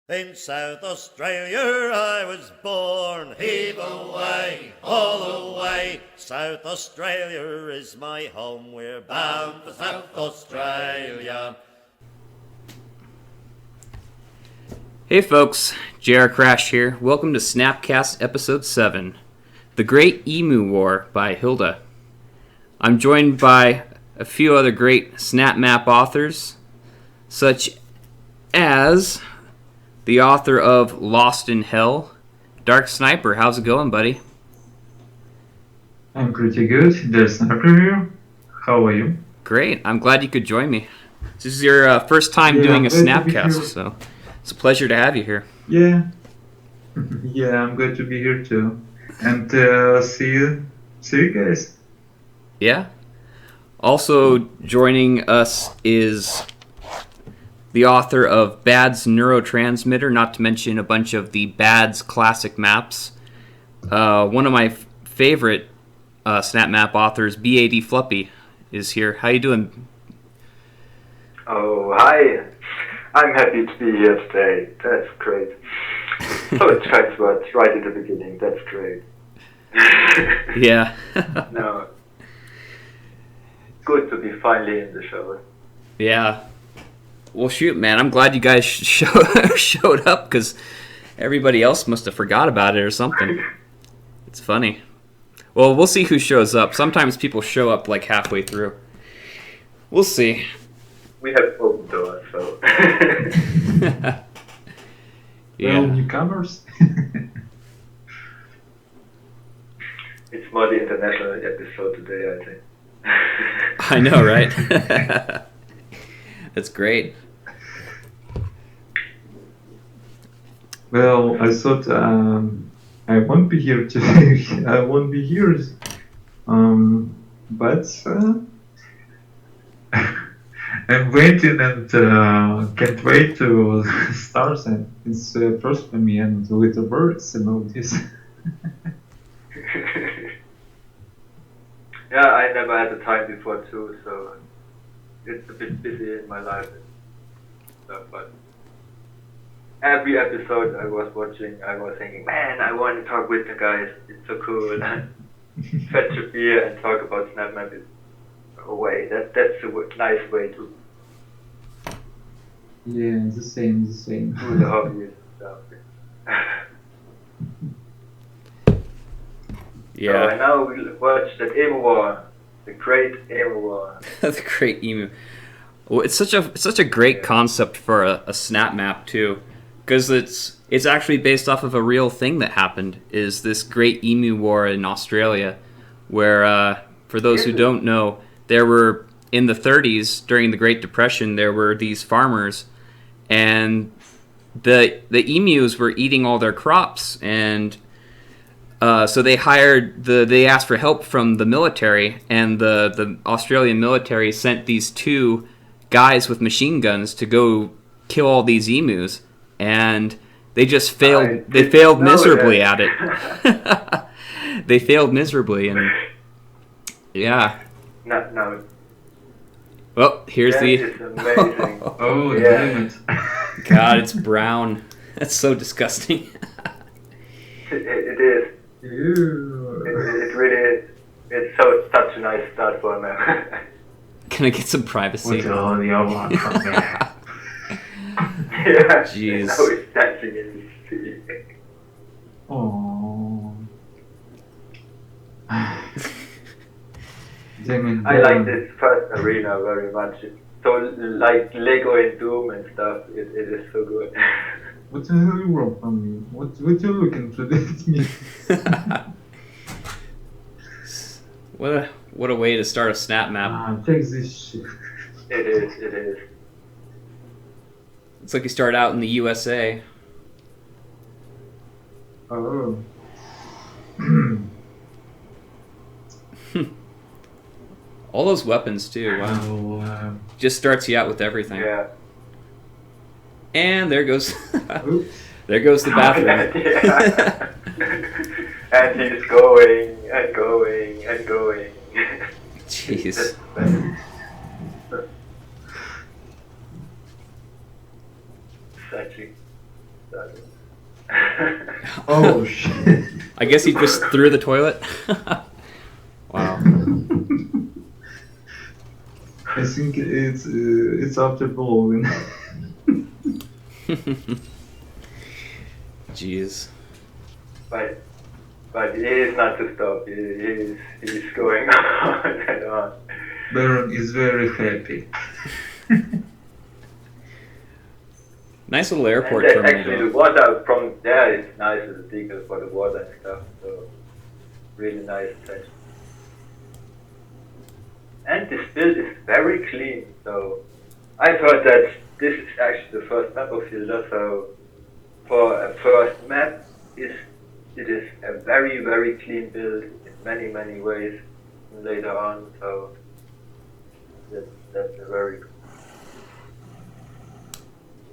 In South Australia I was born, heave away, all away. South Australia is my home, we're bound for South Australia. Hey folks, JRcrash here. Welcome to SnapCast Episode 7, The Great Emu War by Hilda. I'm joined by a few other great Snapmap authors, such as the author of Lost in Hell, Dark Sniper. How's it going, buddy? I'm pretty good. There's Sniper here. How are you? Great. I'm glad you could join me. This is your first time doing a Snapcast, so it's a pleasure to have you here. Yeah. Yeah, I'm glad to be here too. And see you guys. Yeah. Also joining us is the author of B.A.D's Neurotransmitter, not to mention a bunch of the B.A.D's classic maps. One of my favorite Snapmap authors, B.A.D. Fluppy, is here. How you doing? Oh, hi. I'm happy to be here today. That's great. So it's kind words right at the beginning. That's great. Yeah. No. Good to be finally in the show. Yeah. Well, shoot, man. I'm glad you guys showed up because everybody else must have forgot about it or something. It's funny. Well, we'll see who shows up. Sometimes people show up like halfway through. We'll see. We have open doors, so. Yeah. Well, newcomers. It's more the international episode today, I think. I know, right? That's great. Well, I thought I won't be here today. I won't be here. But I'm waiting and can't wait to start. And it's first for me and little words about this. Yeah, I never had the time before too, so it's a bit busy in my life and stuff, but every episode I was watching, I was thinking, man, I want to talk with the guys, it's so cool. Fetch a beer and talk about Snapmap is a way, that's a nice way to Yeah, the same. do the hobby and stuff. Yeah. So now we watch the Emu War, the Great Emu War. The Great Emu. Well, it's such a great concept for a snap map too, because it's actually based off of a real thing that happened. Is this Great Emu War in Australia, where for those who don't know, there were in the 30s during the Great Depression there were these farmers, and the emus were eating all their crops, and so they asked for help from the military, and the Australian military sent these two guys with machine guns to go kill all these emus, and they just failed. They failed miserably at it. They failed miserably, and yeah. No. Well, here's That the. is amazing. Oh, Yeah. damn it. God, it's brown. That's so disgusting. It is. Ew. It really is. It's such a nice start for a map. Can I get some privacy? What all you want from me? Yeah. Jeez. Now it's dancing in the sea. Oh. Damn it. I like this first arena very much. It's so like Lego and Doom and stuff. It is so good. What the hell you want from me? What you looking to me? What a way to start a snap map. Take this shit. It is. It's like you start out in the USA. Oh. All those weapons too. Wow. Oh, Just starts you out with everything. Yeah. And there goes oops. there goes the bathroom. Yeah. And he's going and going and going. Jeez. Such a started. Oh shit. I guess he just threw the toilet. Wow. I think it's after blowing. Jeez. but he is not to stop. He's going on and on. Baron is very happy. Nice little airport And terminal. actually, though. the water from there is nice as a decal for the water and stuff. So really nice touch. And this build is very clean. So I've heard that this is actually the first map of Hilda. So for a first map, it is a very, very clean build in many ways later on. So that's a very cool.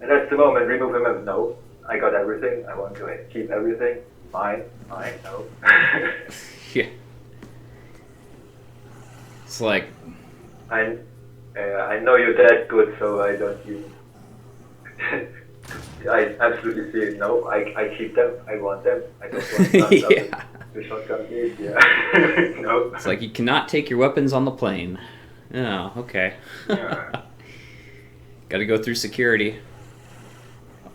And that's the moment, remove him. No, I got everything. I want to keep everything. Mine, no. Yeah. It's like, I know you're that good, so I don't even. I absolutely see it. No, I keep them. I want them. I don't want yeah. the shotgun, please. Yeah. No. It's like you cannot take your weapons on the plane. Oh, okay. Yeah. Got to go through security.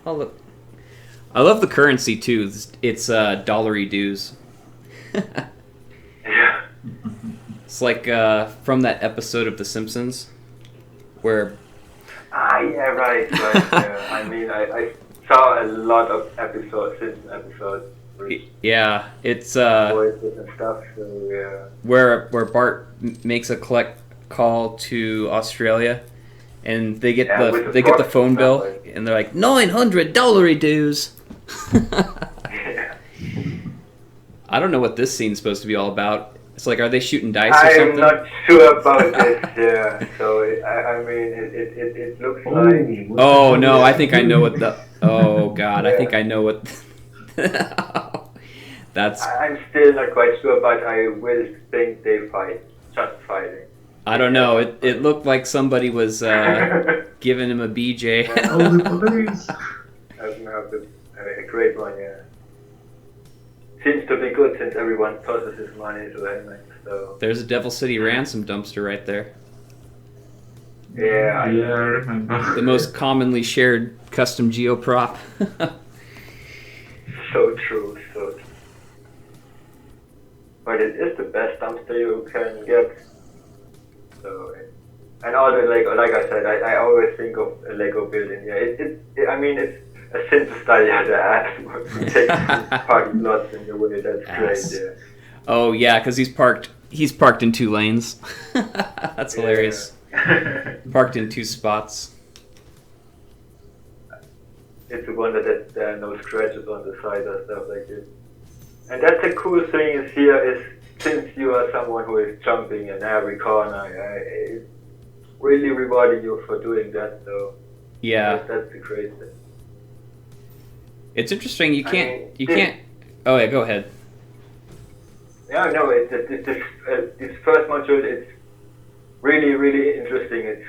Oh, look. I love the currency too. It's dollary dues. Yeah. It's like from that episode of The Simpsons, where Yeah, right. Yeah. I mean, I saw a lot of Simpson episodes. yeah, it's Voices and stuff. So yeah. where Bart makes a collect call to Australia, and they get the phone bill, and they're like $900 dues. Yeah. I don't know what this scene's supposed to be all about. It's like, are they shooting dice or I'm something? not sure about this. Yeah. So I mean, it looks like. Oh no, I think I know what the. Oh god, I think I know what. That's. I'm still not quite sure, but I will think they fight. Just fighting. I don't know. It looked like somebody was giving him a BJ. Oh, the police. A great one, yeah. Seems to be good since everyone tosses his money to Helmet, so. There's a Devil City ransom dumpster right there. Yeah, I remember. The most commonly shared custom geoprop. So true, so true. But it is the best dumpster you can get. So, and all the Lego, like I said, I always think of a Lego building. Yeah, I mean, it's a sin to study at the ass to take parking lots in the way. That's great. Yeah. Oh yeah, because he's parked in 2 lanes. That's hilarious. Parked in 2 spots. It's a wonder that there are no scratches on the side or stuff like this. And that's the cool thing is here is since you are someone who is jumping in every corner, it's really rewarding you for doing that. So Yeah. that's the great thing. It's interesting. You I can't. mean, You can't. Oh yeah, go ahead. Yeah, no, this first module it's really interesting. It's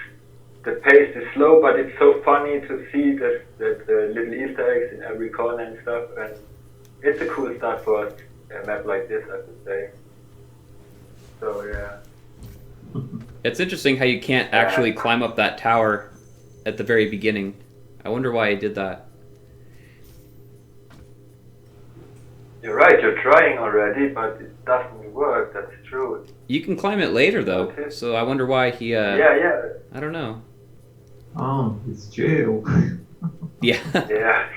the pace is slow, but it's so funny to see that the little Easter eggs in every corner and stuff, and it's a cool start for a map like this, I would say. So yeah. It's interesting how you can't actually climb up that tower at the very beginning. I wonder why he did that. You're right, you're trying already, but it doesn't work, that's true. You can climb it later though, Okay. so I wonder why he. Yeah. I don't know. Oh, it's jail. Yeah. Yeah.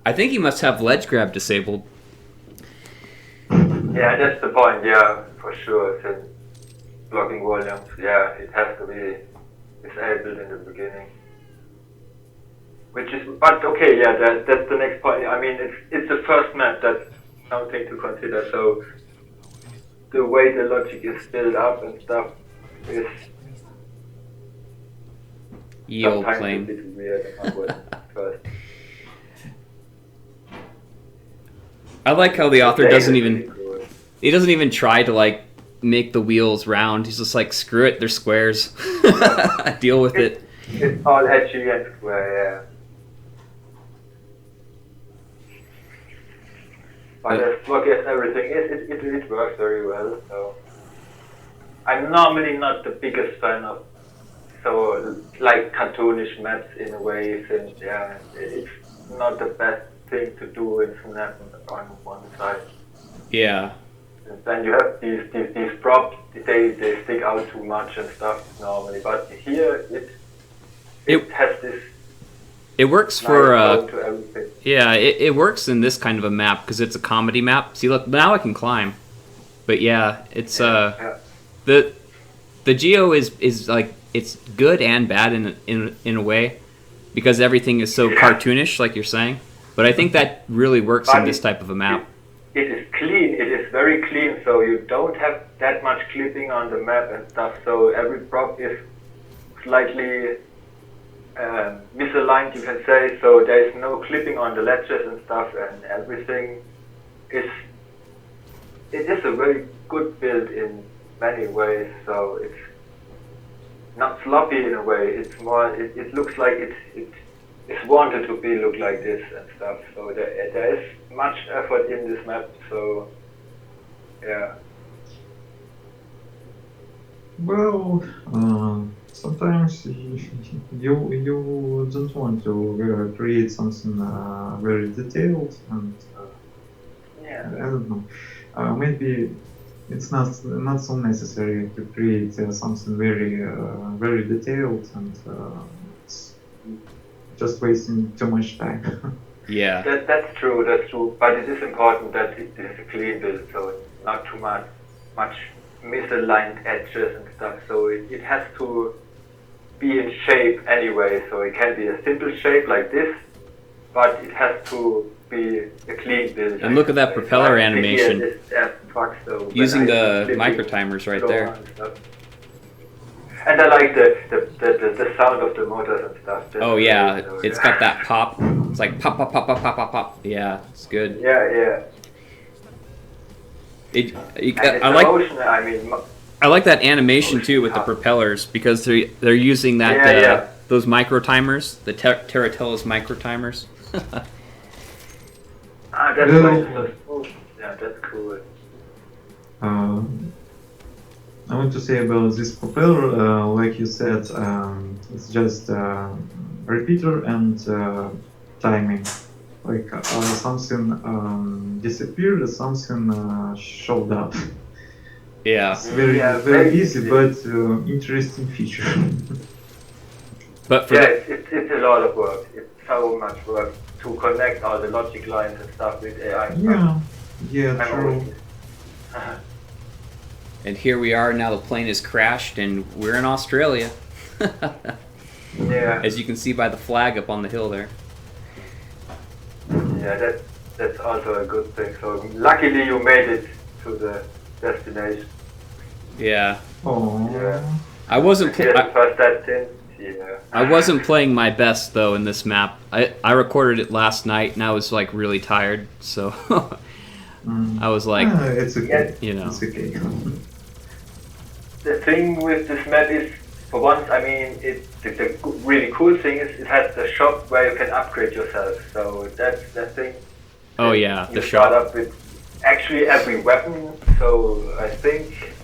I think he must have ledge grab disabled. Yeah, that's the point, yeah, for sure. Since blocking volumes, yeah, it has to be disabled in the beginning. Which is, but okay, yeah, that's the next point. I mean, it's the first map, that's something to consider. So the way the logic is built up and stuff is Yield sometimes a plane. bit weird and awkward at first. I like how the author doesn't Really even. cool. He doesn't even try to like make the wheels round. He's just like, screw it, they're squares. Deal with it. It's all edgy and square, But as blocky as everything is, it works very well. So I'm normally not the biggest fan of like cartoonish maps in a way, since it's not the best thing to do in Snap on one side. Yeah. And then you have these props, they stick out too much and stuff normally. But here it has this. It works nice for flow to everything. yeah. It works in this kind of a map because it's a comedy map. See, look, now I can climb. But yeah, it's the geo is like it's good and bad in a way because everything is so cartoonish, like you're saying. But I think that really works in this type of a map. It is clean. It is very clean. So you don't have that much clipping on the map and stuff. So every prop is slightly misaligned, you can say. So there is no clipping on the ledges and stuff, and everything is. It is a very good build in many ways. So it's not sloppy in a way. It's more. It looks like it's wanted to be look like this and stuff. So there is much effort in this map. So yeah. Well, sometimes you don't want to create something very detailed, and I don't know. Maybe it's not so necessary to create something very detailed, and it's just wasting too much time. Yeah. That's true. That's true. But it is important that it is a clean build, so it's not too much misaligned edges and stuff. So it has to be in shape anyway. So it can be a simple shape like this, but it has to be a clean build. And look at that propeller so animation. So Using the micro timers right there. And I like the sound of the motors and stuff. Oh yeah, it's got that pop. It's like pop, pop, pop, pop, pop, pop, pop. Yeah, it's good. Yeah. I like that animation too with the propellers because they're using that those micro timers, the Terratella's micro timers. That's nice. Yeah, that's cool. I want to say about this propeller, like you said, it's just repeater and timing. Like something disappeared, something showed up. Yeah. It's very easy, but interesting feature. But for it's a lot of work. It's so much work to connect all the logic lines and stuff with AI. Yeah, true. And here we are now. The plane has crashed, and we're in Australia. Yeah. As you can see by the flag up on the hill there. Yeah, that's also a good thing. So luckily you made it to the destination. Yeah. Oh. Yeah. I wasn't. I wasn't playing my best though in this map. I recorded it last night, and I was like really tired, so I was like, it's okay. You know. It's okay. The thing with this map is, for once, I mean, the really cool thing is it has the shop where you can upgrade yourself. So that's the thing. Oh yeah, the the start shop. up with actually every weapon. So I think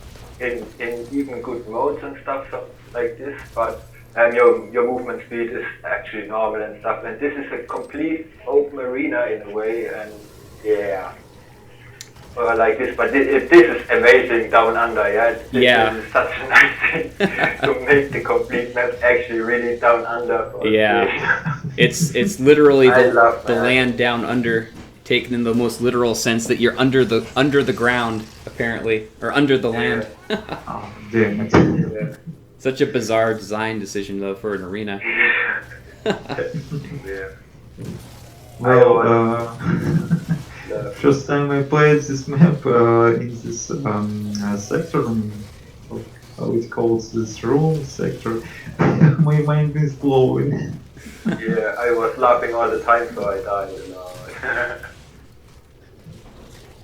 in even good modes and stuff like this, but your movement speed is actually normal and stuff. And this is a complete open arena in a way, and yeah. Like this, but this is amazing down under, yeah? This is such a nice thing to make the complete map actually really down under. Yeah, it's literally the that. land down under, taken in the most literal sense that you're under the ground apparently, or under the land. Oh, damn it. Such a bizarre design decision though for an arena. Yeah. Well, first time I played this map in this sector, how it calls this room sector, my mind is blowing. Yeah, I was laughing all the time, so I died. You know.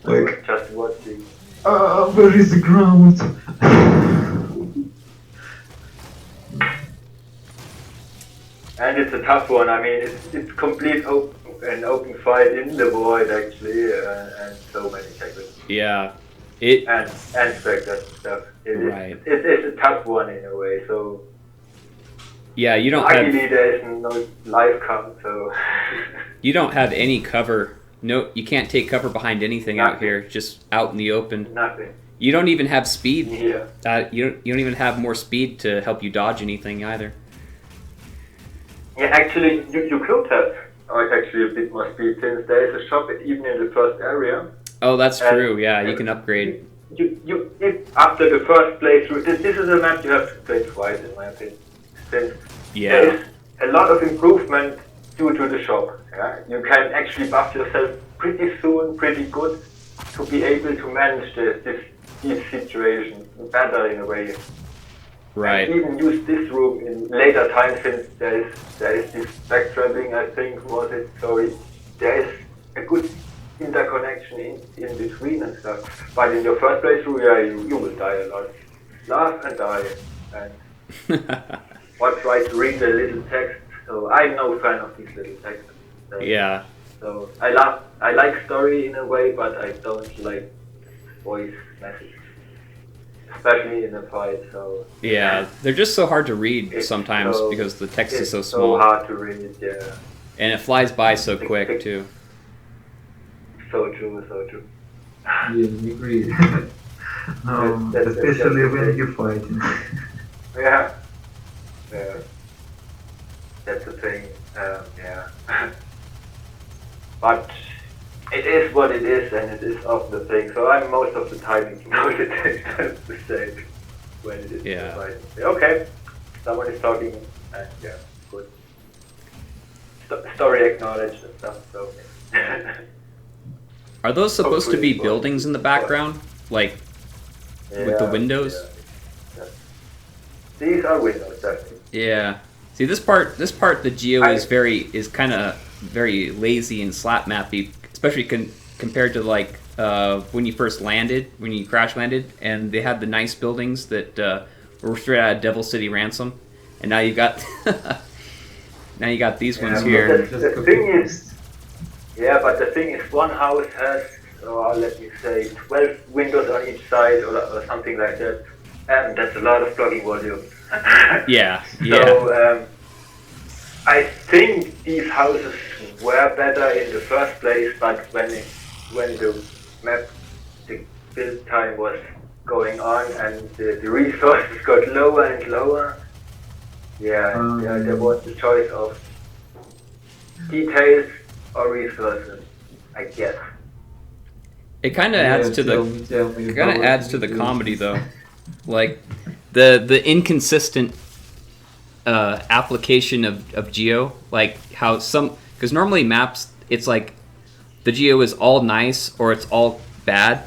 I was just watching. Where is the ground? And it's a tough one. I mean, it's complete an open fight in the void actually, and so many tackles. Yeah. And spectre stuff. Right. It's a tough one in a way. So Yeah, you don't luckily have there is no life count, so you don't have any cover. No, you can't take cover behind anything out Nothing. here. Just out in the open. nothing. You don't even have speed. Yeah. You don't even have more speed to help you dodge anything either. Yeah, actually, you could have actually a bit more speed since there is a shop even in the first area. Oh, that's And- true. Yeah, you can upgrade. If after the first playthrough, this is a map you have to play twice in my opinion. Since there Yeah. is a lot of improvement due to the shop. Yeah? You can actually buff yourself pretty soon, pretty good, to be able to manage these situations better in a way. Right. And even use this room in later times since there is this backtrapping, I think, was it? So there is a good interconnection in between and stuff. But in your first playthrough, yeah, you will die a lot. Laugh and die. And or try to read the little text. So I'm no fan of these little texts. Yeah. So I like story in a way, but I don't like voice messages. Especially in a fight, so Yeah. They're just so hard to read It's sometimes so- because the text is it's so so small. hard to read, yeah. And it flies by so quick too. So true, so true. Yeah, agree. That's Especially when the you're fighting. Yeah. Yeah. That's the thing, yeah. But it is what it is, and it is often the thing. So I'm most of the time ignore the text, I have to say, when it is Yeah. fight. Okay, someone is talking, and yeah, good. Story acknowledged and stuff, so. Are those supposed to be Hopefully, buildings in the background? Like with the Yeah, windows? yeah. These are windows, definitely. Yeah. See this part the geo I- is kind of very lazy and slap mappy, especially compared to like when you first landed, when you crash landed, and they had the nice buildings that were straight out of Devil City Ransom, and now you got now you got these ones Yeah, here. but the thing is, yeah, but the thing is, one house has, let me say, 12 windows on each side or something like that, and that's a lot of blocking volume. Yeah. So I think these houses were better in the first place, but when the map, the build time was going on and the resources got lower and lower, there was the choice of details or resources, I guess. It kind of adds to tell the me it kind of about adds to the it. comedy though, like the inconsistent application of geo, like how some, because normally maps it's like the geo is all nice or it's all bad,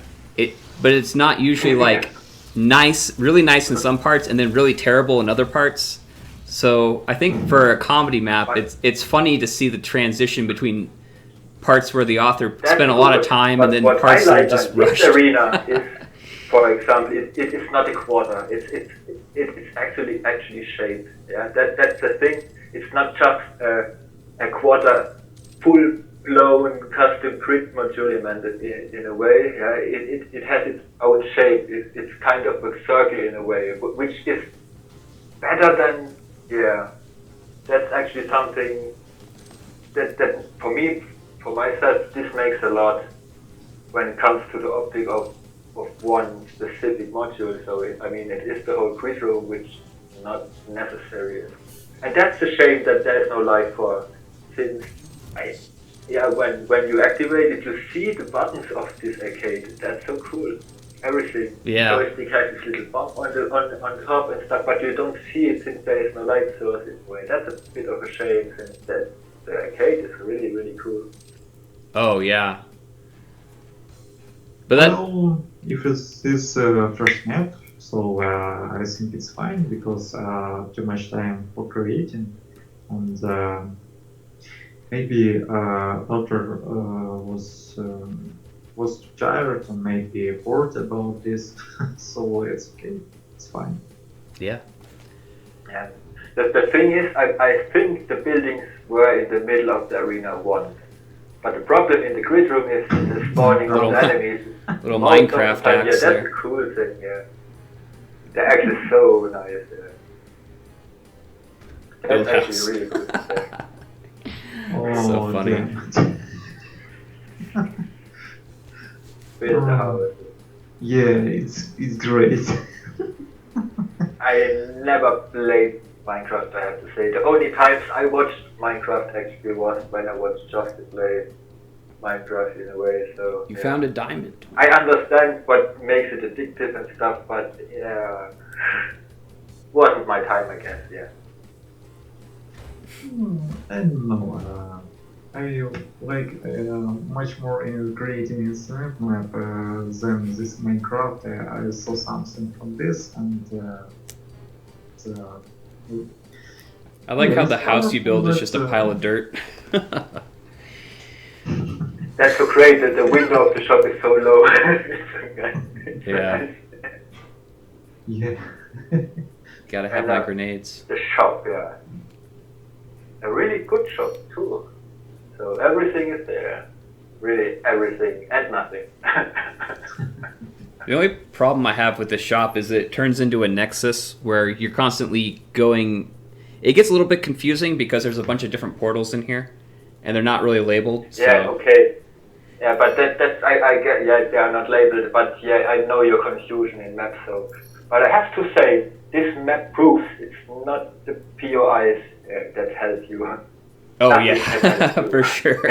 but it's not usually like nice, really nice in some parts and then really terrible in other parts. So I think for a comedy map, it's funny to see the transition between parts where the author spent a lot of time and then what parts I that are like just on this rushed. arena is, for example, it is not a quarter. It's actually shaped. Yeah, that's the thing. It's not just a quarter full blown custom grid module in a way. Yeah, it has its own shape. It's kind of a circle in a way, which is better than, yeah. That's actually something that for me, for myself, this makes a lot when it comes to the optic of one specific module. So it is the whole grid room, which is not necessary. And that's a shame that there's no light for, since when you activate it, you see the buttons of this arcade. That's so cool. Everything. Yeah. Joystick has this little bump on top and stuff, but you don't see it since there is no light source in a way. That's a bit of a shame, since the arcade is really, really cool. Oh yeah. But that Well, if it's this first map, so I think it's fine because too much time for creating, and maybe author was too tired and maybe bored about this, so it's okay, it's fine. yeah. Yeah. The thing is, I think the buildings were in the middle of the arena once. But the problem in the grid room is the spawning of the enemies. Little Most of the Minecraft time, axe yeah, that's there. a cool thing, yeah. The axe is so nice, yeah. That's Build actually house. really good to say. Oh, So funny. damn. Build the house. Yeah, it's great. I never played Minecraft, I have to say. The only times I watched Minecraft actually was when I watched Jooztin play Minecraft in a way, so... You yeah. found a diamond. I understand what makes it addictive and stuff, but yeah... wasn't my time, I guess, yeah. I don't know. I like much more in creating a Snapmap than this Minecraft. I saw something from this and I like Yeah, how it's the house you build is powerful, just a but, pile of dirt. That's so great that the window of the shop is so low. It's so Yeah. yeah. Gotta have And, my grenades. The shop, yeah. A really good shop too. So everything is there. Really everything and nothing. The only problem I have with the shop is it turns into a nexus where you're constantly going... It gets a little bit confusing because there's a bunch of different portals in here, and they're not really labeled. So. Yeah, okay. Yeah, but that's I get, yeah, they are not labeled, but yeah, I know your confusion in maps, so. But I have to say, this map proves it's not the POIs that help you. Oh, Nothing yeah, can help you. for sure.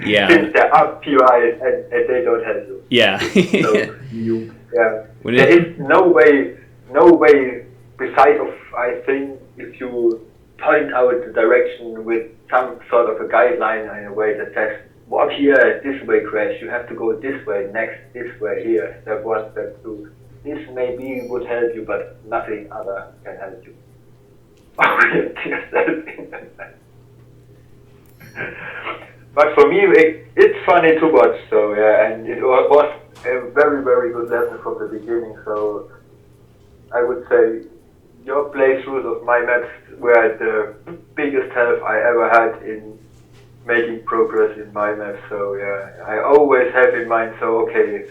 Yeah. Since there are POIs and they don't help you. Yeah. So, yeah. When There it, is no way besides of, I think, if you point out the direction with some sort of a guideline in a way that says, walk here, this way, Crash, you have to go this way, next, this way, here, step 1, step 2. This maybe would help you, but nothing other can help you. But for me, it's funny to watch, so yeah, and it was a very, very good lesson from the beginning, so I would say your playthroughs of my maps were the biggest help I ever had in making progress in my maps, so yeah, I always have in mind, so okay,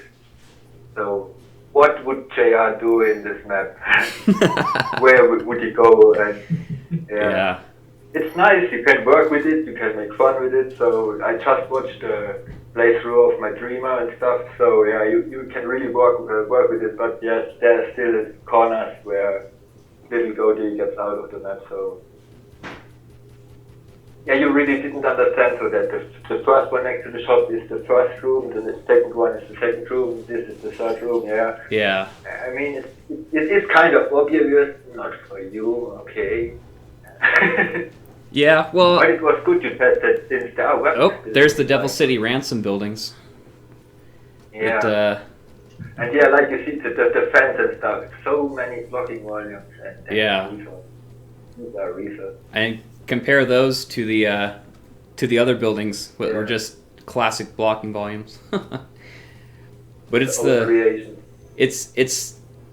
so what would JR do in this map? Where would he go? And yeah. it's nice, you can work with it, you can make fun with it, so I just watched the playthrough of my Dreamer and stuff, so yeah, you can really work with it, but yes, there are still corners where little Goldie gets out of the map, so yeah, you really didn't understand, so that the first one next to the shop is the first room, then the second one is the second room, this is the third room, yeah. Yeah. I mean, it is kind of obvious, not for you, okay. Yeah, well... But it was good you tested since there are weapons. Oh, there's the Devil City ransom buildings. Yeah. And yeah, like you see, the fence and stuff, so many blocking volumes and yeah. These are resources. And compare those to the other buildings, that were just classic blocking volumes. But it's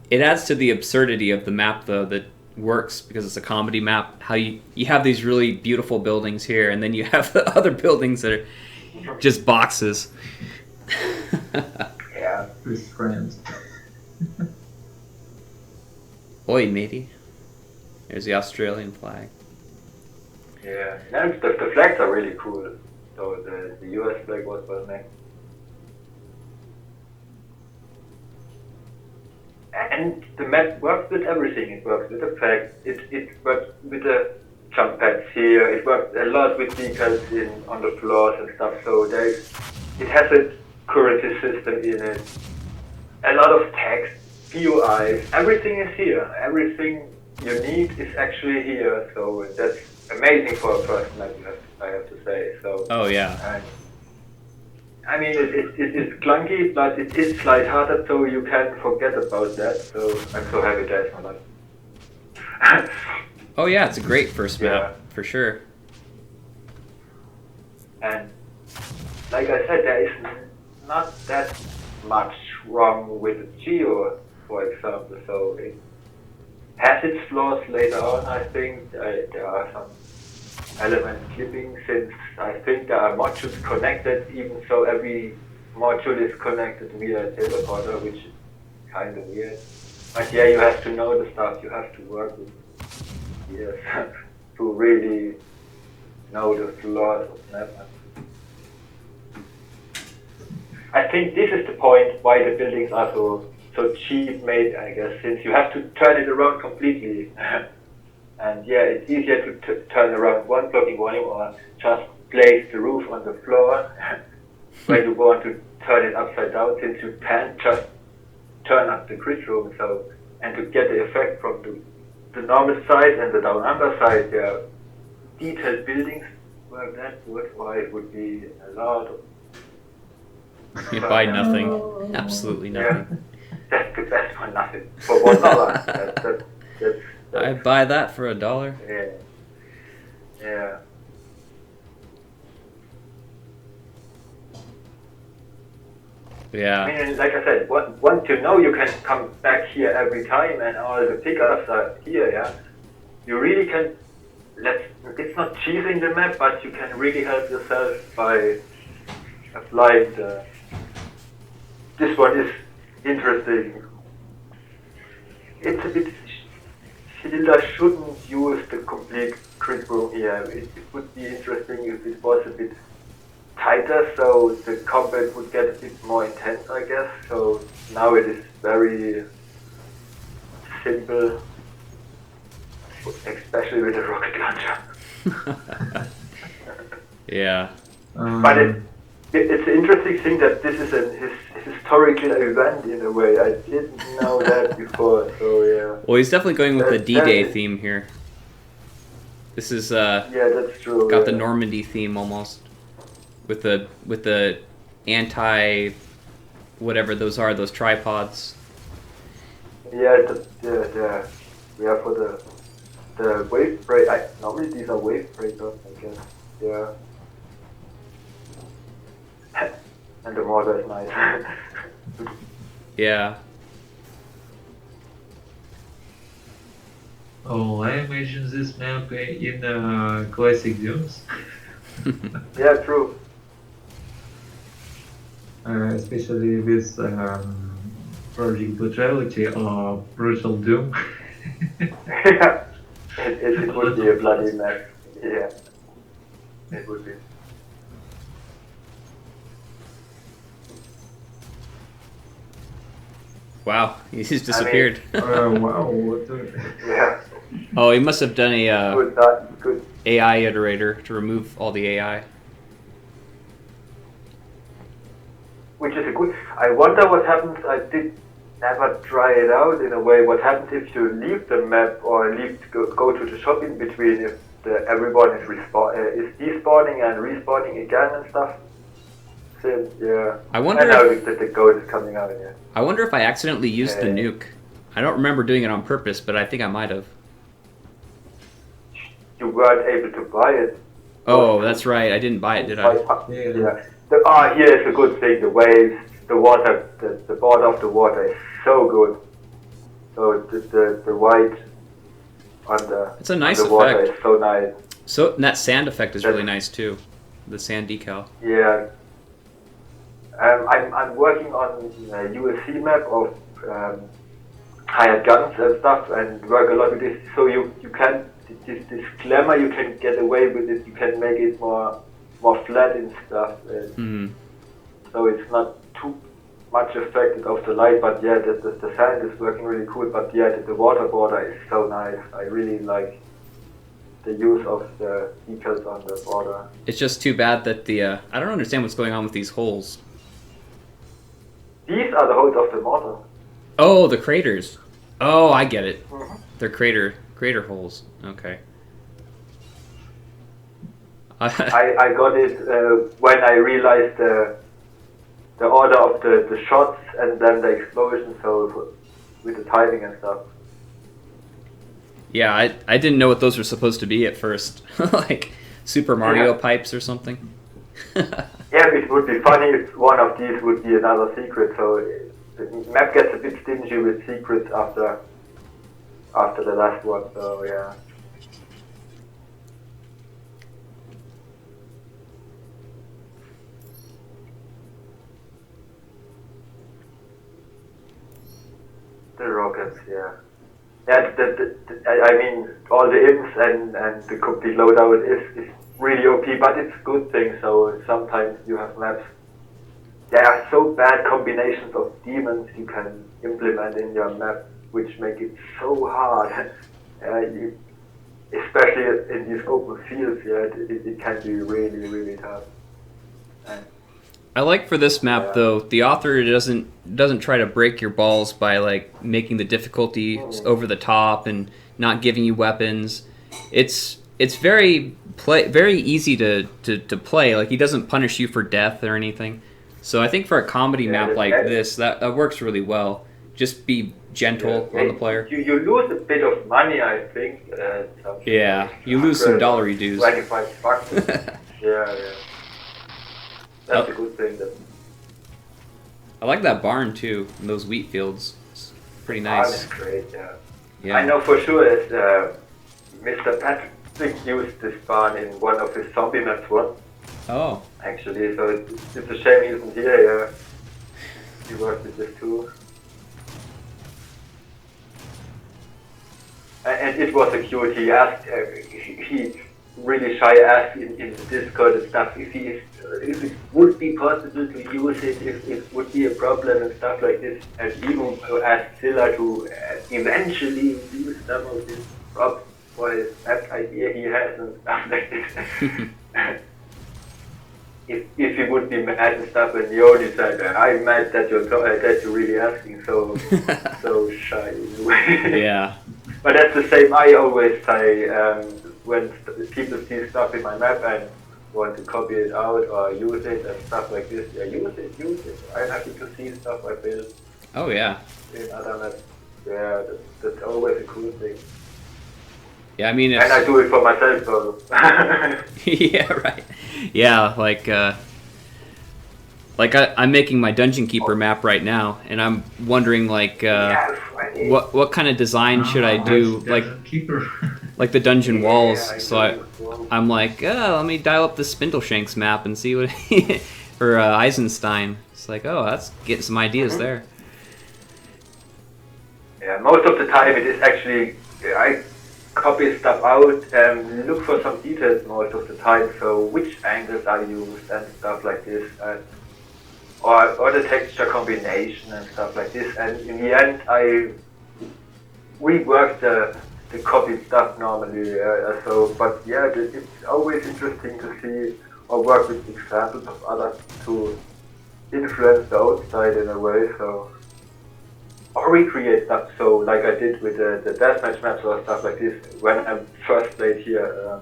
it adds to the absurdity of the map though, that works because it's a comedy map. How you have these really beautiful buildings here, and then you have the other buildings that are just boxes. Yeah. With friends. Oi, matey. There's the Australian flag. Yeah, and the flags are really cool. So the US flag was well made. And the map works with everything. It works with the flags. It works with the jump pads here. It works a lot with decals on the floors and stuff. So it has a currency system in it. A lot of text, POIs. Everything is here. Everything you need is actually here. So that's amazing for a first map, I have to say. So. Oh yeah. I mean, it is clunky, but it is lighthearted, so you can forget about that. So I'm so happy that's my life. Oh yeah, it's a great first map for sure. And like I said, there is not that much wrong with the geo, for example. So it has its flaws later on. I think there are some element clipping, since I think there are modules connected, even so every module is connected via a teleporter, which is kind of weird. But yeah, you have to know the stuff, you have to work with yes, to really know the flaws of Snapmap. I think this is the point why the buildings are so cheap made, I guess, since you have to turn it around completely. And yeah, it's easier to turn around one blocking volume or just place the roof on the floor when you want to turn it upside down, since you can't just turn up the grid room. So, and to get the effect from the normal side and the down under side, yeah, detailed buildings work that worthwhile. It would be a lot of. You buy nothing. Absolutely nothing. Yeah, that's the best for nothing. For $1. That's I'd buy that for $1. Yeah. Yeah. Yeah. I mean, like I said, once you know you can come back here every time and all the pickups are here, yeah, you really can, it's not cheesing the map, but you can really help yourself by applying this one is interesting. It's a bit, Hilda shouldn't use the complete grid room here. It would be interesting if it was a bit tighter, so the combat would get a bit more intense, I guess. So now it is very simple, especially with the rocket launcher. Yeah. But it's an interesting thing that this is a historical event in a way. I didn't know that before, so yeah. Well, he's definitely going with the D-Day theme here. This is yeah, that's true. got the Normandy theme almost, with the anti whatever those are, those tripods. Yeah, yeah, for the wave break. Normally these are wave breakers, I guess. Yeah. And the mortar is nice. Yeah. Oh, I imagine this map in classic Dooms. Yeah, true. Especially with Project Brutality or Brutal Doom. Yeah. It would be a bloody map. Yeah. It would be. Wow, he's disappeared. Wow, what Yeah. Oh, he must have done a Good. AI iterator to remove all the AI. Which is a good. I wonder what happens. I did never try it out in a way. What happens if you leave the map or go to the shop in between? If everyone is despawning and respawning again and stuff. Since, yeah. I wonder know that the code is coming out. Yeah. I wonder if I accidentally used the nuke. I don't remember doing it on purpose, but I think I might have. You weren't able to buy it. Oh, that's right. I didn't buy it, did I? Yeah. Here is a good thing. The waves, the water, the border of the water is so good. So the white on the It's a nice on the water effect. is so nice. So and that sand effect is really nice too. The sand decal. Yeah. I'm working on a USC map of hired guns and stuff, and work a lot with this. So you can this glamour, you can get away with it. You can make it more flat and stuff. And so it's not too much affected of the light. But yeah, the sand is working really cool. But yeah, the water border is so nice. I really like the use of the decals on the border. It's just too bad that the I don't understand what's going on with these holes. These are the holes of the mortar. Oh, the craters. Oh, I get it. Mm-hmm. They're crater holes. Okay. I got it when I realized the order of the shots and then the explosion, so with the timing and stuff. Yeah, I didn't know what those were supposed to be at first. Like Super Mario pipes or something. Yeah, it would be funny if one of these would be another secret, so the map gets a bit stingy with secrets after the last one, so yeah. The rockets, yeah. Yeah, I mean, all the imps and the complete loadout is really OP, but it's a good thing. So sometimes you have maps. There are so bad combinations of demons you can implement in your map, which make it so hard. Especially in these open fields, yeah, it can be really, really tough. And I like for this map though, the author doesn't try to break your balls by like making the difficulty over the top and not giving you weapons. It's very easy to play. Like he doesn't punish you for death or anything. So I think for a comedy map like this, that works really well. Just be gentle on the player. You lose a bit of money, I think. Yeah, you lose some dollary dues. 25 bucks. yeah. That's a good thing. I like that barn too, and those wheat fields. It's pretty nice. Barn is great, Yeah. I know for sure that Mr. Patrick used this barn in one of his zombie maps once. Oh. Actually, so it's a shame he isn't here, yeah. He worked with this too. And it was a cute. He asked, he really shy asked in the Discord and stuff if it would be possible to use it, if it would be a problem and stuff like this. And even asked Zilla to eventually use some of his props for his map idea he has and stuff like this. If he would be mad and stuff, and the only said, I'm mad that you're really asking so shy. Yeah. But that's the same I always say when people see stuff in my map and want to copy it out or use it and stuff like this. Yeah, use it. I'm happy to see stuff I build. Oh yeah. In other maps. Yeah, that's always a cool thing. Yeah, I mean, and I do it for myself, so. Yeah, right. Yeah, I'm making my Dungeon Keeper map right now, and I'm wondering what kind of design should I do, like the dungeon walls. So I'm like, let me dial up the Spindleshanks map and see what or Eisenstein. It's like, that's getting some ideas there. Yeah, most of the time it is actually I copy stuff out and look for some details most of the time. So which angles are used and stuff like this. Or the texture combination and stuff like this, and in the end I rework the copied stuff normally. But yeah, it's always interesting to see or work with examples of others to influence the outside in a way. So or recreate stuff. So like I did with the deathmatch maps or stuff like this when I first played here.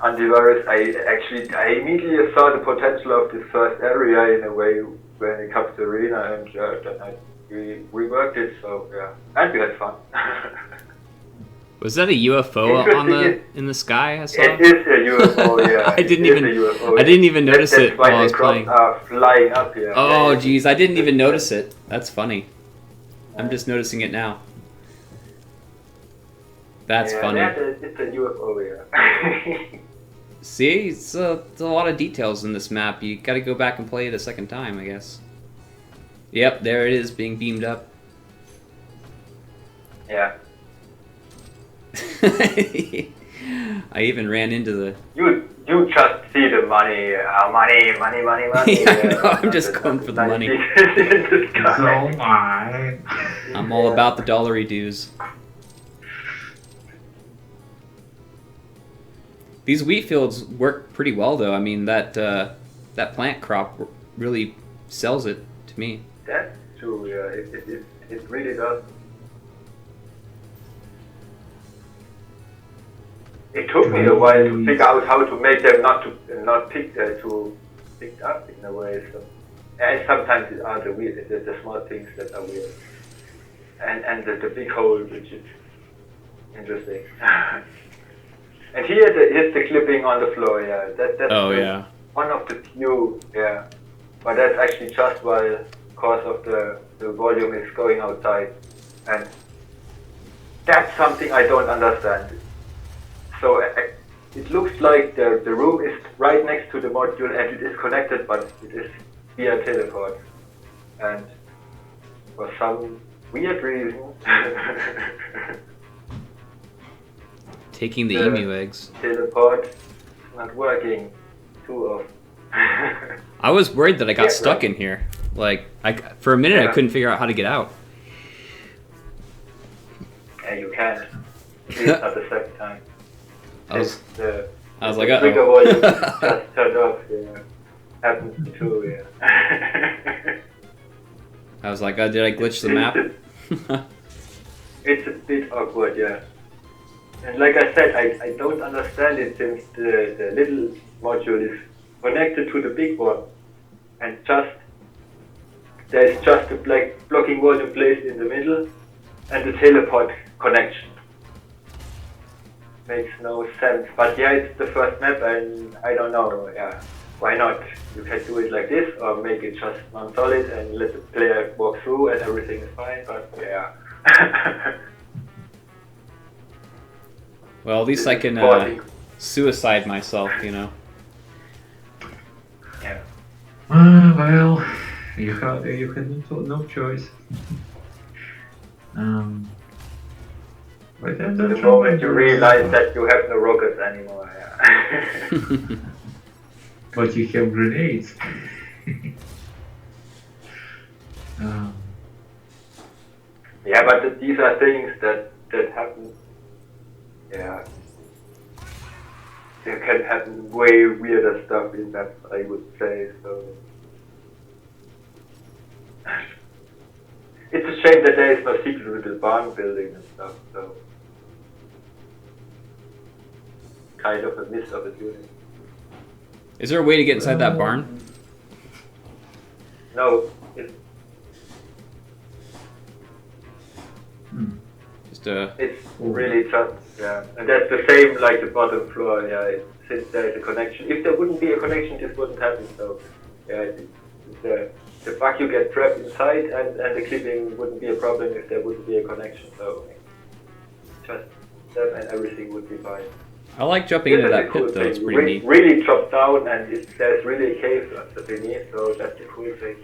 Antivirus, I immediately saw the potential of this first area in a way when it comes to arena, and then we reworked it, so yeah, and we had fun. Was that a UFO in the sky? I saw? It is a UFO, yeah. I didn't even notice it while I was playing. Flying up here. Oh, geez, I didn't even notice it. That's funny. I'm just noticing it now. That's funny. Yeah, it's a UFO, yeah. See, it's a lot of details in this map. You gotta go back and play it a second time, I guess. Yep, there it is, being beamed up. Yeah. I even ran into the... You just see the money. Money. Yeah, I know, I'm just going for the money. So my. I'm all about the dollary dues. These wheat fields work pretty well, though. I mean, that plant crop really sells it to me. That's true, yeah. It really does. It took me a while to figure out how to make them not picked up in a way. So, and sometimes it are the small things that are weird, and the big hole, which is interesting. And here's the clipping on the floor, yeah. That's one of the few, yeah. But that's actually just because of the volume is going outside. And that's something I don't understand. So it looks like the room is right next to the module and it is connected, but it is via teleport. And for some weird reason, Taking the the emu eggs. teleport is not working too often. I was worried that I got Yeah, stuck right. in here. Like, for a minute I Yeah. couldn't figure out how to get out. Yeah, you can. At least not the second time. I was The like, the trigger uh-oh. volume just turned off. Yeah, happens too. Yeah. I was like, did I glitch the map? It's a bit awkward, yeah. And like I said, I don't understand it since the little module is connected to the big one, and there's just a blocking volume placed in the middle, and the teleport connection. Makes no sense, but yeah, it's the first map, and I don't know, yeah, why not? You can do it like this, or make it just non-solid and let the player walk through and everything is fine, but yeah. Well, at least I can suicide myself, you know. Yeah. Well, you had no choice. But I The don't moment you remember. realize that you have no rockets anymore, yeah. But you have grenades. um, Yeah, but these are things that happen. Yeah. There can happen way weirder stuff in that, I would say, so. It's a shame that there is no secret with the barn building and stuff, so. Kind of a missed opportunity. Is there a way to get inside that barn? No, it's Just It's really tough, yeah. And that's the same like the bottom floor, yeah. Since there is a connection. If there wouldn't be a connection, this wouldn't happen. So, yeah, the bug you get trapped inside and the clipping wouldn't be a problem if there wouldn't be a connection. So, just that and everything would be fine. I like jumping into that pit though. It's pretty neat. Really drop down and there's really a cave underneath, so that's the cool thing.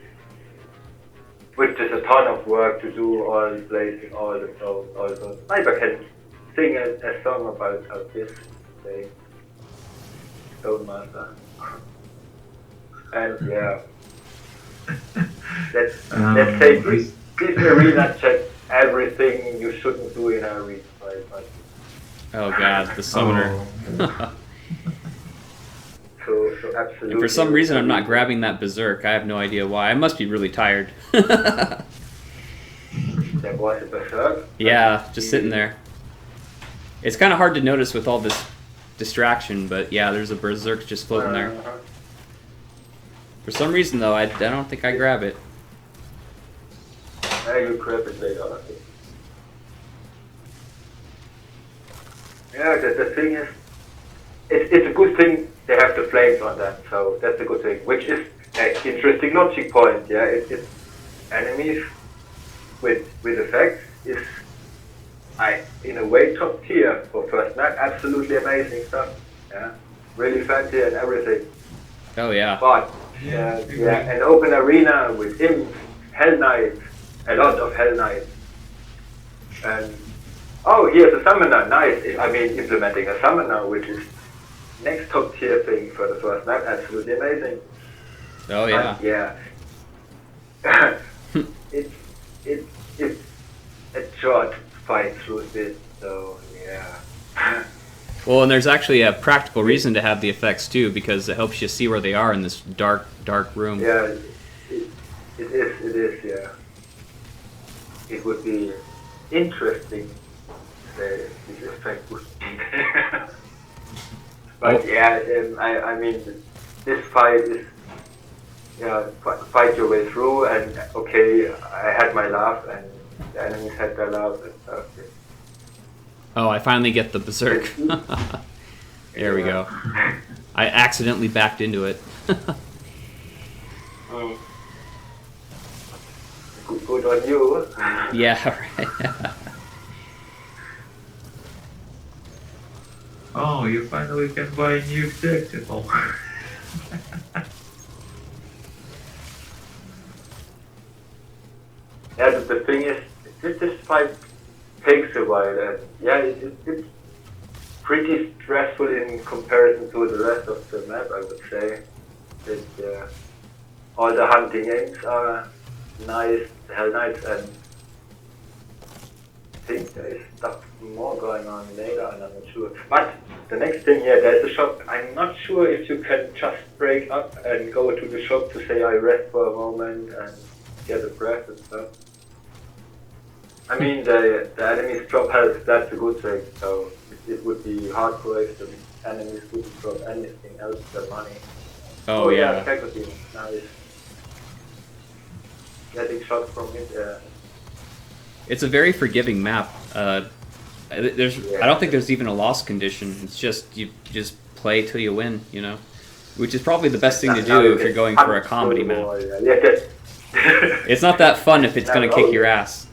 Which is a ton of work to do, all placing all the stones also. Maybe I can sing a song about this thing. Stone Master. And yeah. Let's say this arena checks everything you shouldn't do in an arena, right? Oh god, the summoner. So absolutely. And for some reason I'm not grabbing that berserk. I have no idea why. I must be really tired. There was a berserk. Yeah, just sitting there. It's kind of hard to notice with all this distraction, but yeah, there's a berserk just floating there. For some reason though, I don't think I grab it. You grab it later. Yeah, the thing is, it's a good thing they have the flames on them, so that's a good thing. Which is an interesting logic point, yeah. It's enemies with effects is, in a way, top tier for first map. Absolutely amazing stuff, yeah. Really fancy and everything. Oh yeah. But an open arena with imps, Hell Knights, a lot of Hell Knights, and oh, here's a summoner. Nice. I mean, implementing a summoner, which is next top tier thing for the first map. Absolutely amazing. Oh yeah. But, yeah. it's a short fight through this, so yeah. Well, and there's actually a practical reason to have the effects too, because it helps you see where they are in this dark room. Yeah, it is, yeah. It would be interesting if this effect would be there. But yeah, I mean, this fight is, fight your way through, and okay, I had my laugh, and the enemies had their laugh and stuff. Oh, I finally get the berserk. There we go. I accidentally backed into it. Good on you. Yeah, right. Oh, you finally can buy a new tactical. Yeah, this fight takes a while, and yeah, it's pretty stressful in comparison to the rest of the map, I would say. All the hunting aims are nice, hell nice, and I think there is stuff more going on later, and I'm not sure. But the next thing, yeah, there's a shop. I'm not sure if you can just break up and go to the shop to say I rest for a moment and get a breath and stuff. I mean, the enemies drop health, that's a good thing, so it would be hard for if the enemies wouldn't drop anything else than money. Oh yeah. Faculty, nice. Getting shot from it, It's a very forgiving map. I don't think there's even a loss condition. It's just you just play till you win, you know, which is probably the best thing to do if you're going for a comedy map. It's not that fun if it's gonna kick your ass.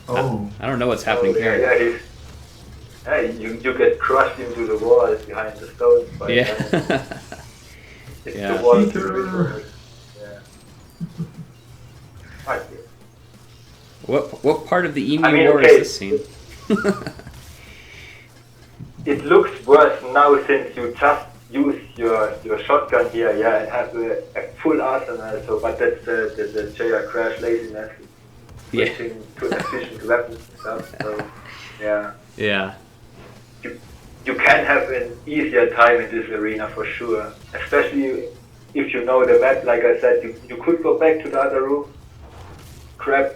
I don't know what's happening here. Hey, you get crushed into the wall behind the stones. Yeah. It's Yeah. the wall. Peter. What part of the Emu I mean, War okay, is this scene? It looks worse now since you just use your shotgun here, yeah, and have a full arsenal. So, but that's the JRcrash laziness, switching to efficient weapons and stuff. So, yeah. Yeah. You can have an easier time in this arena for sure, especially if you know the map. Like I said, you could go back to the other room, grab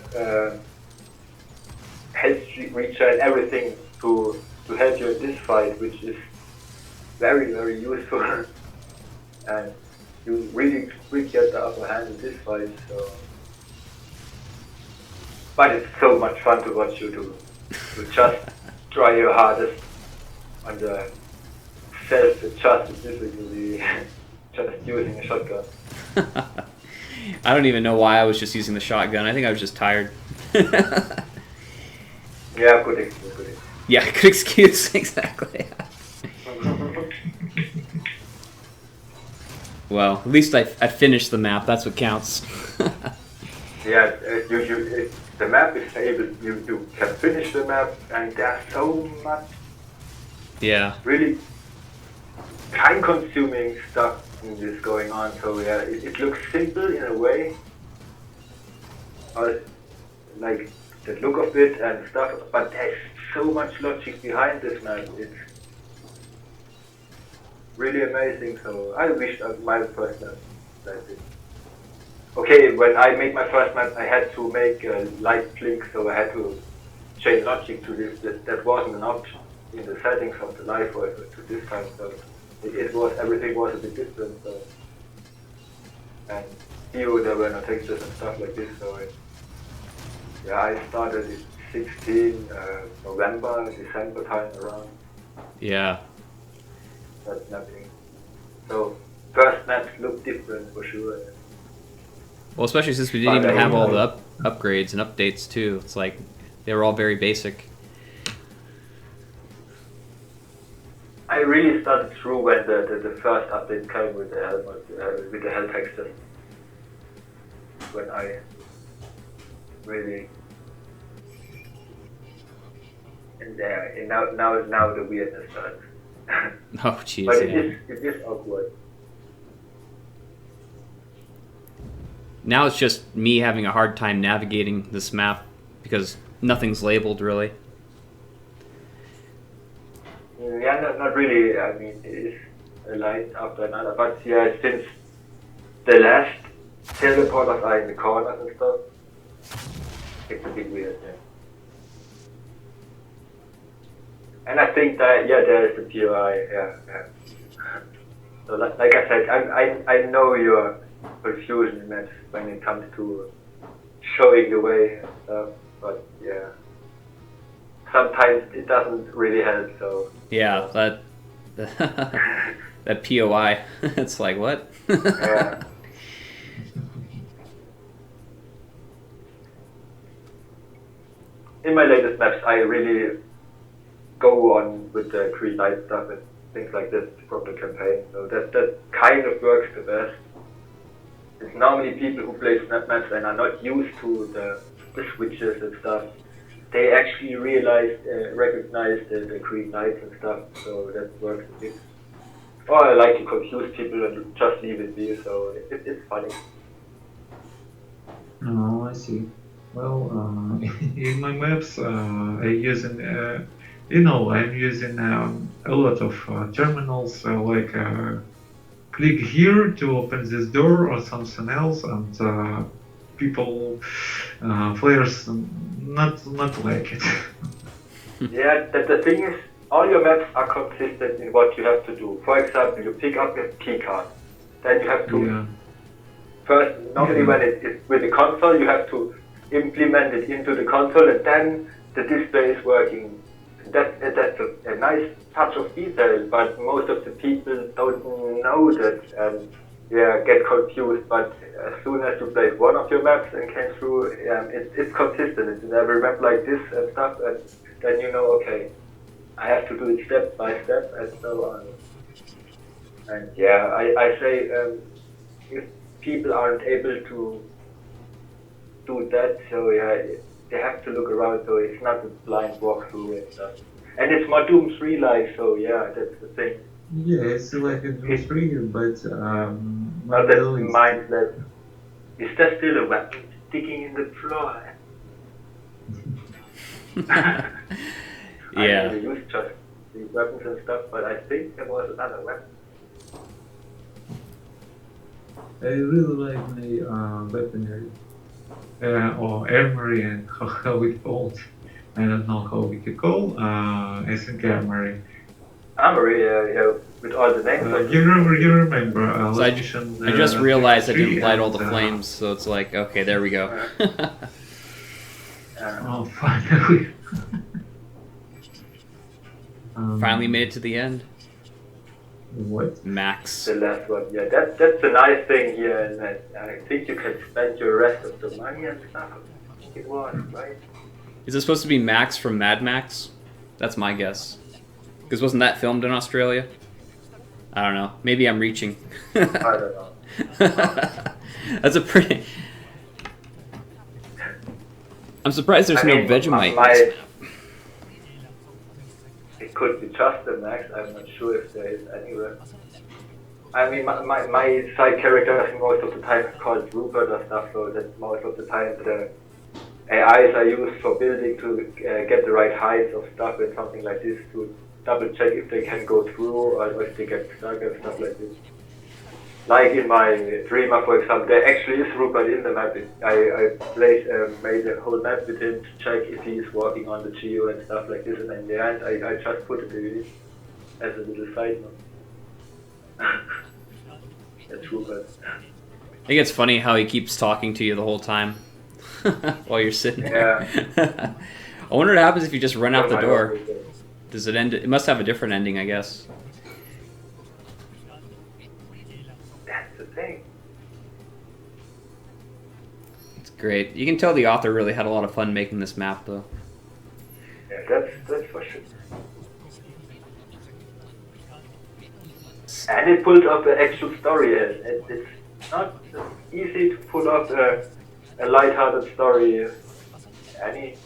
health reacher and everything to help you in this fight, which is very, very useful. And you really quick get the upper hand in this fight. So, but it's so much fun to watch you to just try your hardest on the self-adjusted difficulty, just using a shotgun. I don't even know why I was just using the shotgun. I think I was just tired. Yeah, good excuse. Yeah, good excuse, exactly. Well, at least I finished the map. That's what counts. Yeah, the map is able. You can finish the map, and there's so much. Yeah. Really time-consuming stuff in this going on. So yeah, it looks simple in a way, like the look of it and stuff. But there's so much logic behind this map. It's really amazing. So I wish my first map like this. Okay, when I made my first map, I had to make a light blink, so I had to change logic to this. That wasn't an option in the settings of the live voice to this time, so everything was a bit different. So, and here there were no textures and stuff like this. So yeah, I started in 16 November, December time around. Yeah. That's nothing. So first maps look different for sure. Well, especially since we didn't even have all the upgrades and updates too. It's like they were all very basic. I really started through when the first update came with the hell texture. When I really and now the weirdness starts. Oh, jeez. But Yeah. it is awkward. Now it's just me having a hard time navigating this map because nothing's labeled really. Yeah, not really. I mean, it is a line after another. But yeah, since the last teleporters are in the corners and stuff, it's a bit weird. Yeah. And I think that there is the POI. Yeah. So like I said, I know your confusion maps when it comes to showing the way and stuff. But yeah, sometimes it doesn't really help. So Yeah, that POI. It's like what? yeah. In my latest maps, I really go on with the green light stuff and things like this from the campaign. So that kind of works the best. It's normally people who play Snapmaps and are not used to the the switches and stuff. They actually recognize the green lights and stuff, so that works a bit. Or I like to confuse people and just leave it be, so it's funny. Oh, I see. Well, in my maps, I'm using a lot of terminals, like click here to open this door or something else, and players not like it. Yeah, the thing is, all your maps are consistent in what you have to do. For example, you pick up a key card, then you have to Yeah. first, normally when it's with the console, you have to implement it into the console, and then the display is working. That's a nice touch of detail, but most of the people don't know that and get confused. But as soon as you played one of your maps and came through, it's consistent. It's in every map like this and stuff, and then you know, okay, I have to do it step by step and so on. And I say if people aren't able to do that, so they have to look around, so it's not a blind walkthrough and stuff. And it's more Doom 3 like, so that's the thing. Yeah, it's like a Doom 3, but Not that mindless. Is there still a weapon sticking in the floor? I never used just the weapons and stuff, but I think there was another weapon. I really like my weaponry, or armory, and how it called. I don't know how we could call. I think armory. Armory, with all the names. You remember? So I just realized I didn't light all the flames, so it's like, okay, there we go. Oh, finally! Finally made it to the end. What? Max. The last one, that's a nice thing here, and I think you can spend your rest of the money and stuff. I think it was, right? Is it supposed to be Max from Mad Max? That's my guess. Because wasn't that filmed in Australia? I don't know. Maybe I'm reaching. I don't know. That's a pretty... I'm surprised there's no Vegemite. It could be just a Max, I'm not sure if there is anywhere. I mean, my side character most of the time is called Rupert or stuff, so that's most of the time the AIs are used for building to get the right heights of stuff and something like this to double check if they can go through or if they get stuck and stuff like this. Like in my Dreamer, for example, there actually is Rupert in the map. I made a whole map with him to check if he's walking on the Geo and stuff like this, and in the end I just put it in as a little side note. That's Rupert. I think it's funny how he keeps talking to you the whole time while you're sitting there. Yeah. I wonder what happens if you just run out the door. Does it end? It must have a different ending, I guess. That's the thing. It's great. You can tell the author really had a lot of fun making this map, though. Yeah, that's for sure. And it pulled up an actual story. It's not easy to pull up a light-hearted story anyway,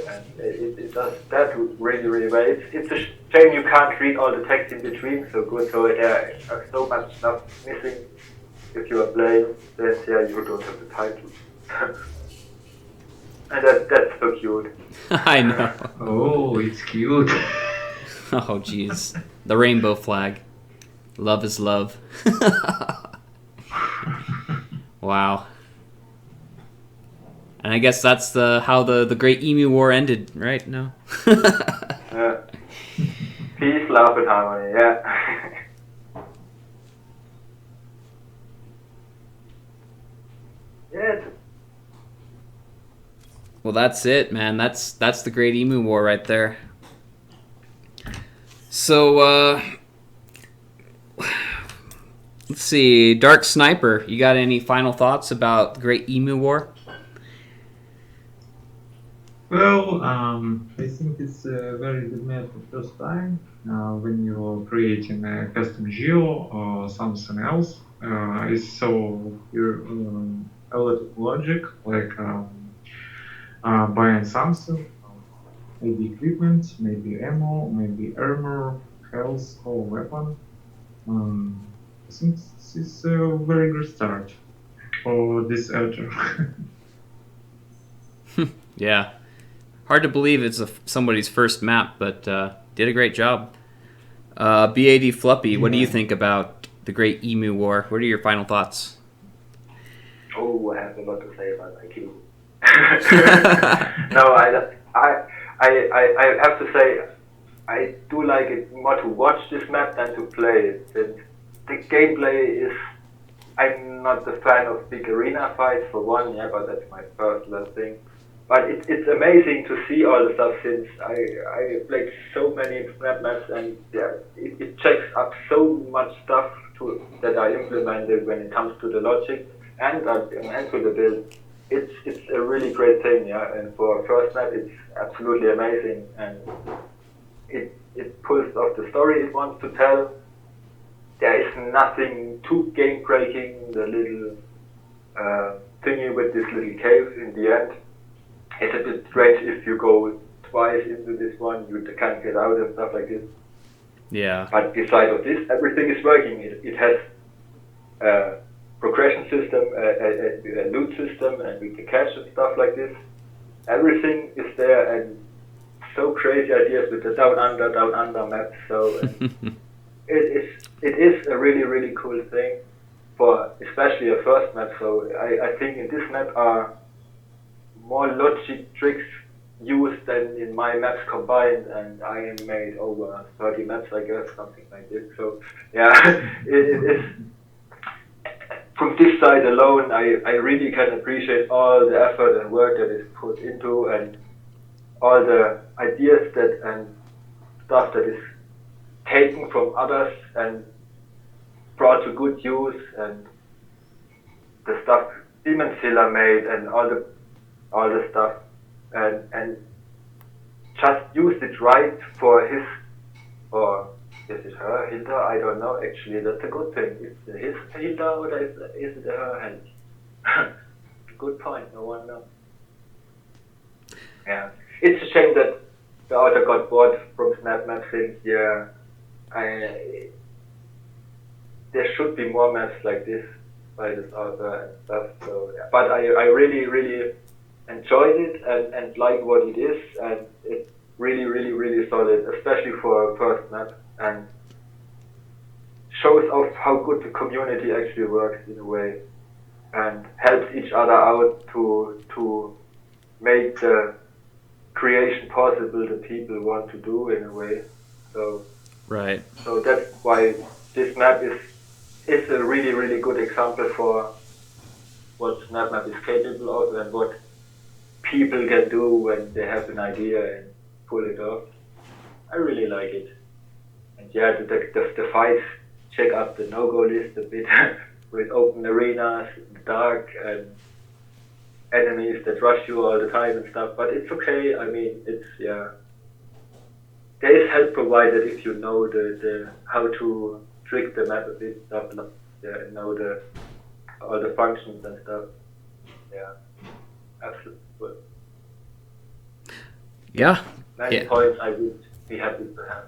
and it does that really, really well. It's a shame you can't read all the text in between so good, so there are so much stuff missing if you are playing, then you don't have the time to. And that's so cute. I know. Oh, it's cute. Oh, jeez. The rainbow flag. Love is love. Wow. And I guess that's how the Great Emu War ended, right? No? Yeah. Peace, love, and harmony, yeah. Yeah. Well, that's it, man. That's the Great Emu War right there. So, let's see. Dark Sniper, you got any final thoughts about the Great Emu War? Well, I think it's a very good map for first time. When you're creating a custom geo or something else, I saw here a lot of logic, like buying something, maybe equipment, maybe ammo, maybe armor, health, or weapon. I think this is a very good start for this editor. Yeah. Hard to believe it's somebody's first map, but did a great job. B.A.D. Fluppy, what do you think about the Great Emu War? What are your final thoughts? Oh, I have a lot to say about IQ. No, I have to say, I do like it more to watch this map than to play it. The gameplay is, I'm not a fan of big arena fights for one, yeah, but that's my personal thing. But it's amazing to see all the stuff since I played so many snap maps and yeah, it checks up so much stuff that I implemented when it comes to the logic and to the build. It's a really great thing, yeah. And for a first map, it's absolutely amazing, and it pulls off the story it wants to tell. There is nothing too game breaking. The little thingy with this little cave in the end. It's a bit strange if you go twice into this one, you can't get out and stuff like this. Yeah. But besides of this, everything is working. It has a progression system, a loot system, and with the cache and stuff like this. Everything is there, and so crazy ideas with the down under map. So it is a really, really cool thing for especially a first map. So I think in this map are more logic tricks used than in my maps combined, and I made over 30 maps, I guess, something like this. So yeah, it is. From this side alone, I really can appreciate all the effort and work that is put into, and all the ideas that and stuff that is taken from others and brought to good use, and the stuff Demon Silla made, and all the stuff, and just used it right for his, or is it her, Hilda? I don't know, actually, that's a good thing. Is it his Hilda or is it her hand? Good point, no one knows. Yeah, it's a shame that the author got bored from Snapmap since, yeah, there should be more maps like this by this author and stuff, so, yeah. But I really, really enjoyed it and like what it is, and it's really, really, really solid, especially for a first map, and shows off how good the community actually works in a way, and helps each other out to make the creation possible that people want to do in a way. So right. So that's why this map is a really, really good example for what Snapmap is capable of and what people can do when they have an idea and pull it off. I really like it. And yeah, the fights check up the no-go list a bit with open arenas in the dark and enemies that rush you all the time and stuff, but it's okay. I mean, it's, yeah. There is help provided if you know the how to trick the map a bit, stuff, yeah, and know all the functions and stuff. Yeah, absolutely. Yeah. 9 points I would be happy to have.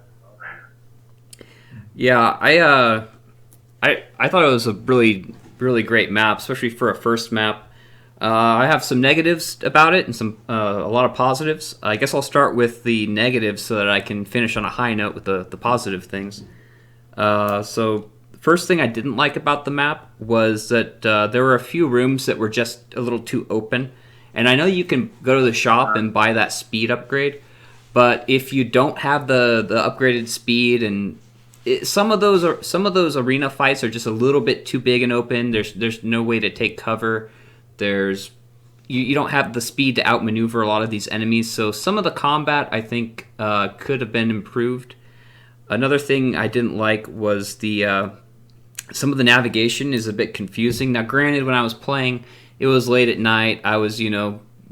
Yeah, I thought it was a really, really great map, especially for a first map. I have some negatives about it and some a lot of positives. I guess I'll start with the negatives so that I can finish on a high note with the positive things. So the first thing I didn't like about the map was that there were a few rooms that were just a little too open. And I know you can go to the shop and buy that speed upgrade, but if you don't have the upgraded speed, and some of those arena fights are just a little bit too big and open. There's no way to take cover. You don't have the speed to outmaneuver a lot of these enemies. So some of the combat I think could have been improved. Another thing I didn't like was some of the navigation is a bit confusing. Now, granted, when I was playing, it was late at night. I was,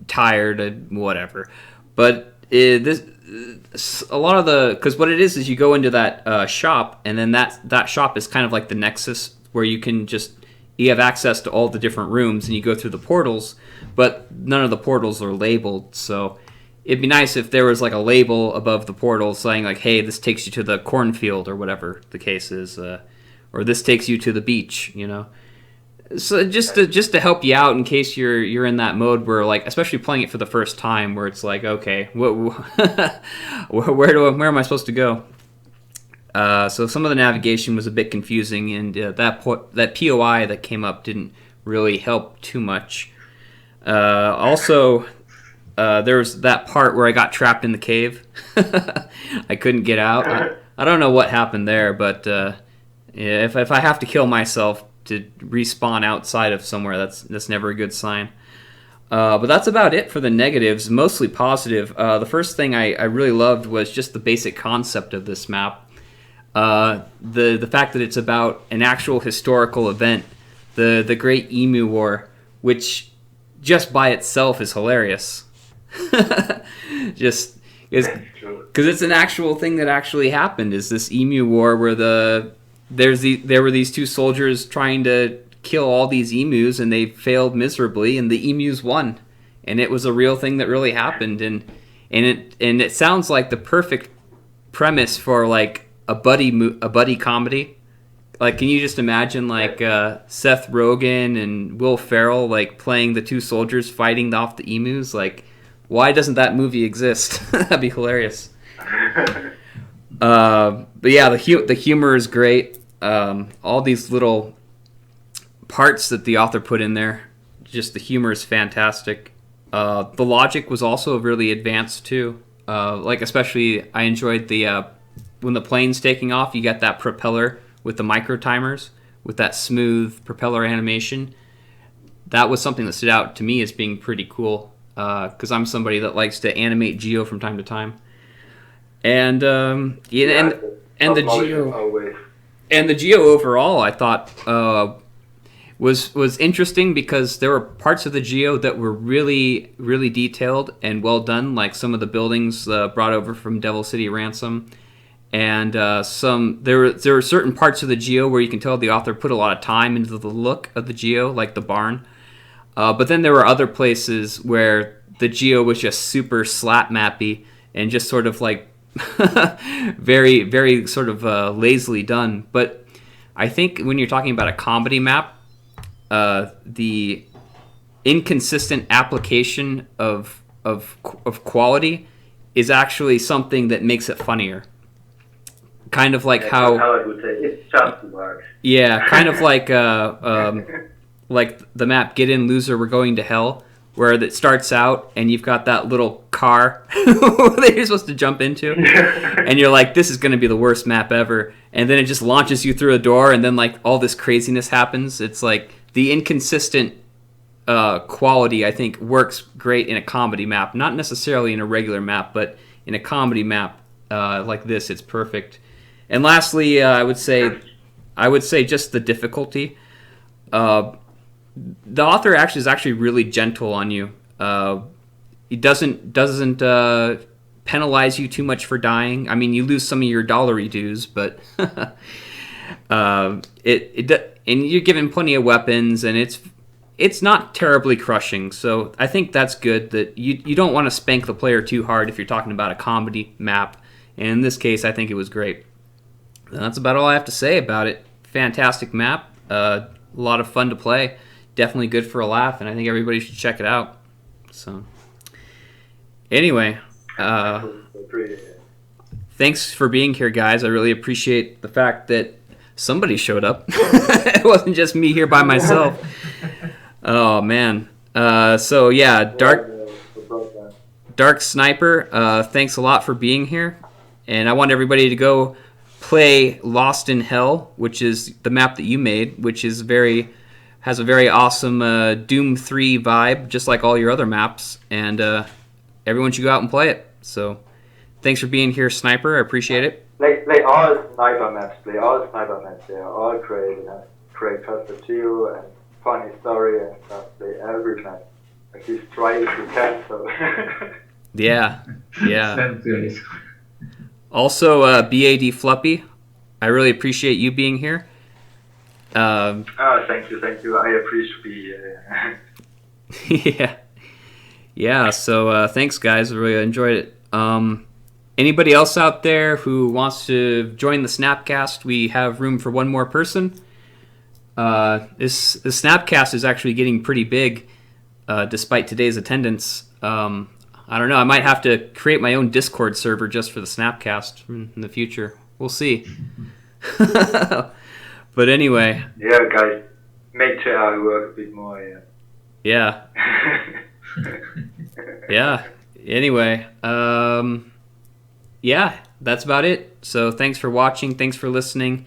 tired, whatever. But a lot of because what it is you go into that shop, and then that shop is kind of like the nexus where you can just you have access to all the different rooms and you go through the portals, but none of the portals are labeled. So it'd be nice if there was like a label above the portal saying like, hey, this takes you to the cornfield or whatever the case is, or this takes you to the beach, you know. So just to help you out in case you're in that mode where, like, especially playing it for the first time, where it's like, okay, where am I supposed to go? So some of the navigation was a bit confusing, and that POI that came up didn't really help too much. Also, there was that part where I got trapped in the cave. I couldn't get out. I don't know what happened there, but if I have to kill myself to respawn outside of somewhere, that's never a good sign. But that's about it for the negatives, mostly positive. The first thing I really loved was just the basic concept of this map. The fact that it's about an actual historical event, the Great Emu War, which just by itself is hilarious. Just because it's an actual thing that actually happened. Is this Emu War where there were these two soldiers trying to kill all these emus, and they failed miserably, and the emus won, and it was a real thing that really happened, and it sounds like the perfect premise for like a buddy comedy. Like, can you just imagine like Seth Rogen and Will Ferrell like playing the two soldiers fighting off the emus? Like, why doesn't that movie exist? That'd be hilarious. But yeah, the humor is great. All these little parts that the author put in there, just the humor is fantastic. The logic was also really advanced too. Like, especially I enjoyed the when the plane's taking off, you got that propeller with the micro timers with that smooth propeller animation. That was something that stood out to me as being pretty cool, because I'm somebody that likes to animate Geo from time to time. And and the Geo always. And the Geo overall, I thought, was interesting because there were parts of the Geo that were really, really detailed and well done, like some of the buildings brought over from Devil City Ransom, and there were certain parts of the Geo where you can tell the author put a lot of time into the look of the Geo, like the barn. But then there were other places where the Geo was just super slap mappy and just sort of like very, very sort of lazily done. But I think when you're talking about a comedy map, the inconsistent application of quality is actually something that makes it funnier. Kind of like how I would say it's just works. Yeah, kind of like the map Get In Loser, We're Going to Hell, where it starts out and you've got that little car that you're supposed to jump into, and you're like, this is going to be the worst map ever, and then it just launches you through a door, and then like all this craziness happens. It's like the inconsistent quality, I think, works great in a comedy map, not necessarily in a regular map, but in a comedy map like this, it's perfect. And lastly, I would say just the difficulty. The author is actually really gentle on you. He doesn't penalize you too much for dying. I mean, you lose some of your dollary dues, but and you're given plenty of weapons, and it's not terribly crushing. So I think that's good. That you don't want to spank the player too hard if you're talking about a comedy map. And in this case, I think it was great. And that's about all I have to say about it. Fantastic map. A lot of fun to play. Definitely good for a laugh, and I think everybody should check it out. So, anyway, thanks for being here, guys. I really appreciate the fact that somebody showed up. It wasn't just me here by myself. Oh man. So yeah, Dark Sniper. Thanks a lot for being here, and I want everybody to go play Lost in Hell, which is the map that you made, which is has a very awesome Doom 3 vibe, just like all your other maps, and everyone should go out and play it. So, thanks for being here, Sniper. I appreciate it. Play all sniper maps. They are all great. Great custom geo and funny story and stuff. Play every map. At least try if you can. So. Yeah. Also, B.A.D. Fluppy, I really appreciate you being here. Oh, thank you. I appreciate Yeah. Yeah, so thanks, guys. I really enjoyed it. Anybody else out there who wants to join the Snapcast, we have room for one more person. The Snapcast is actually getting pretty big, despite today's attendance. I don't know. I might have to create my own Discord server just for the Snapcast in the future. We'll see. But anyway. Yeah, guys, make JR work a bit more. Yeah. Yeah. Anyway, yeah, that's about it. So thanks for watching. Thanks for listening.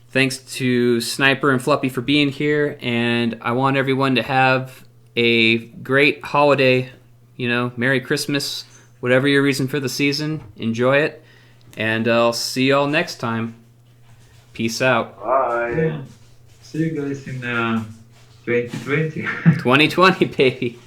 Thanks to Sniper and Fluppy for being here. And I want everyone to have a great holiday. You know, Merry Christmas. Whatever your reason for the season, enjoy it. And I'll see y'all next time. Peace out. Bye. Yeah. See you guys in 2020. 2020, baby.